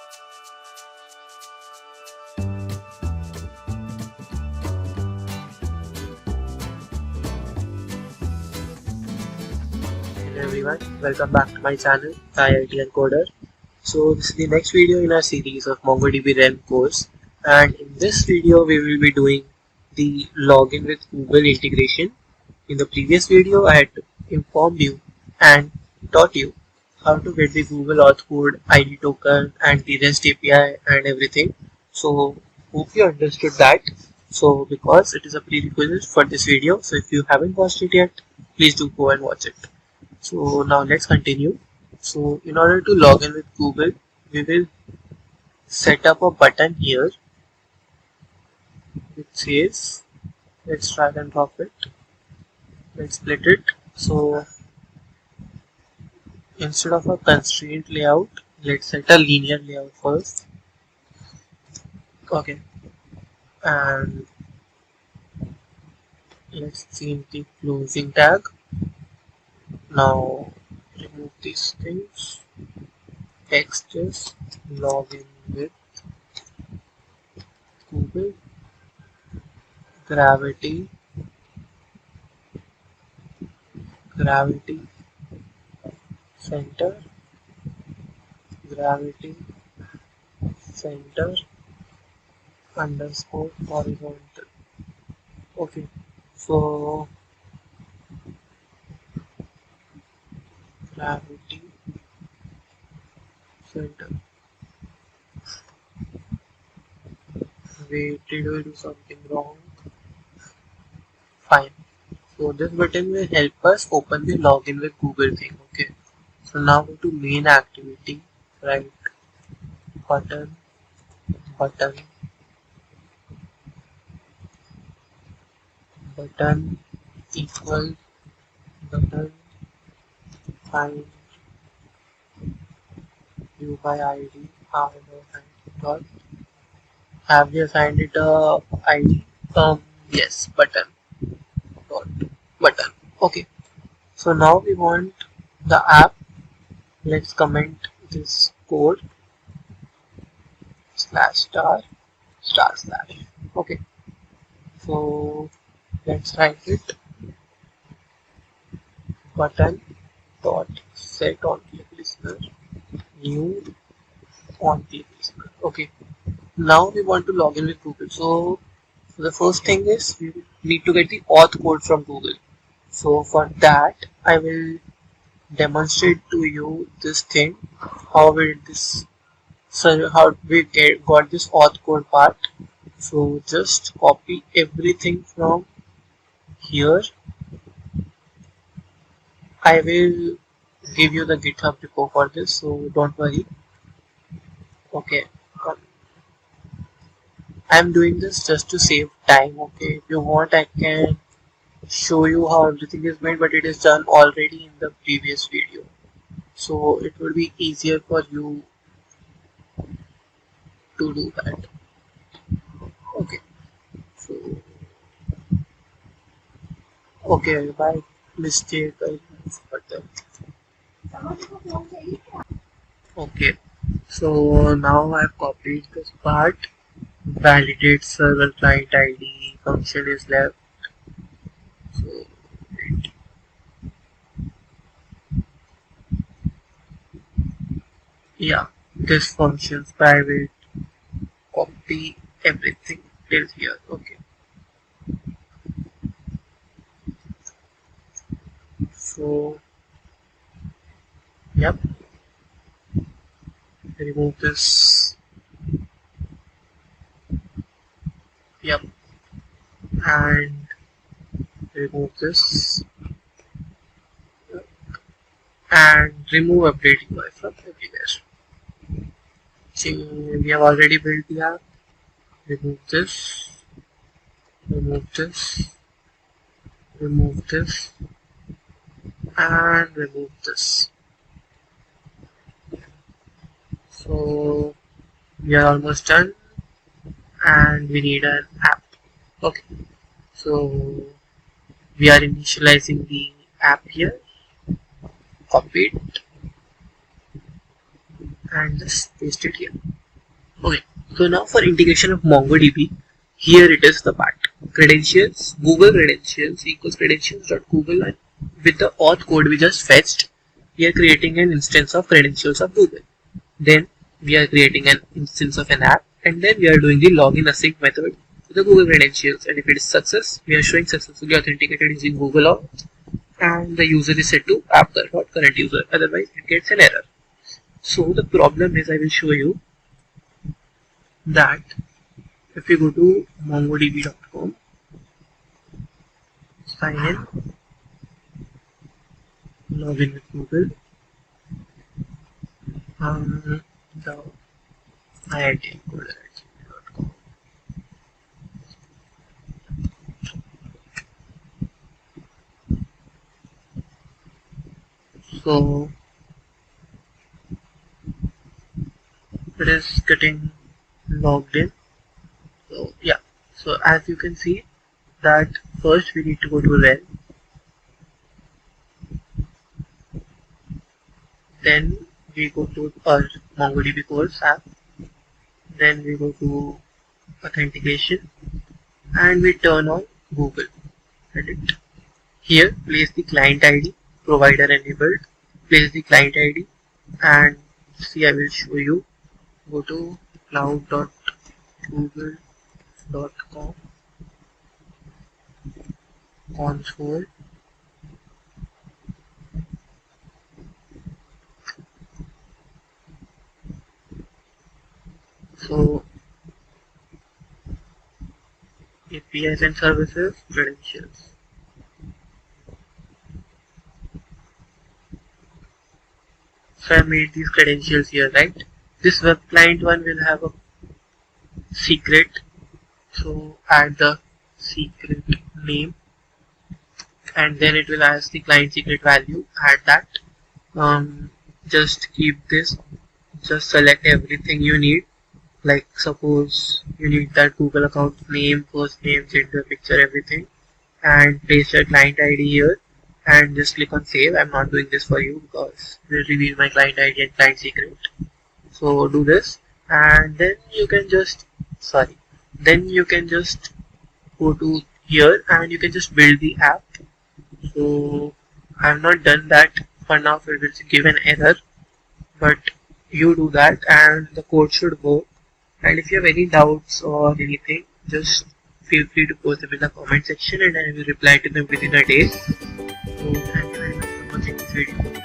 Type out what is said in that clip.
Hello everyone, welcome back to my channel, IITian Coder. So this is the next video in our series of MongoDB realm course, and in this video we will be doing the login with Google integration. In the previous video I had informed you and taught you how to get the Google Auth code, ID token and the REST API and everything. So hope you understood that. So because it is a prerequisite for this video, so if you haven't watched it yet, please do go and watch it. So now let's continue. So in order to log in with Google, we will set up a button here which says, let's drag and drop it, let's split it. So instead of a constraint layout, let's set a linear layout first. Okay, and let's change the closing tag. Now remove these things. Text is login with Google, gravity center, gravity center underscore horizontal. Okay, so gravity center. Wait, did we do something wrong? Fine. So this button will help us open the login with Google thing. Okay. So now go to main activity, right? Button equal button find view by ID. Have we assigned it a ID? Yes, button dot button. Okay. So now we want the app. Let's comment this code /star//. Okay. So let's write it button dot set on click listener new on click listener. Okay. Now we want to log in with Google. So the first thing is we need to get the auth code from Google. So for that I will demonstrate to you this thing, how we did this. So how we got this auth code part. So just copy everything from here. I will give you the GitHub repo for this, so don't worry. Okay, I'm doing this just to save time. Okay, if you want I can show you how everything is made, but it is done already in the previous video, so it will be easier for you to do that. Okay, so okay, by mistake I put that. Okay, so now I've copied this part. Validate server client ID function is left. So wait. Yeah, this function's private. Copy everything till here. Okay. So yep. Remove this. Yep. And remove this. And remove update UI from everywhere. See, we have already built the app. Remove this. Remove this. Remove this. And remove this. So we are almost done, and we need an app. Okay, so we are initializing the app here. Copy it and just paste it here. Okay, so now for integration of MongoDB, here it is the part. Credentials, Google credentials equals credentials.google, and with the auth code we just fetched, we are creating an instance of credentials of Google. Then we are creating an instance of an app, and then we are doing the login async method to the Google credentials, and if it is success, we are showing successfully authenticated using Google Auth, and the user is set to app.current user, otherwise it gets an error. So the problem is, I will show you that if you go to mongodb.com, sign in, login with Google, the IITian coder@gmail.com. So it is getting logged in. So yeah, so as you can see that first we need to go to rel, then we go to our MongoDB course app, then we go to authentication, and we turn on Google Edit. Here place the client ID, provider enabled, place the client ID, and see, I will show you. Go to cloud.google.com console. So APIs and services, credentials. So I made these credentials here, right? This web client one will have a secret, so add the secret name, and then it will ask the client secret value, add that. Just keep this, just select everything you need, like suppose you need that Google account name, first name, gender, picture, everything, and paste your client ID here, and just click on save. I'm not doing this for you because it will reveal my client ID and client secret. So do this, and then you can just go to here and you can just build the app. So I have not done that for now, so it will give an error, but you do that and the code should work. And if you have any doubts or anything, just feel free to post them in the comment section and I will reply to them within a day. So thank you very much for watching this video.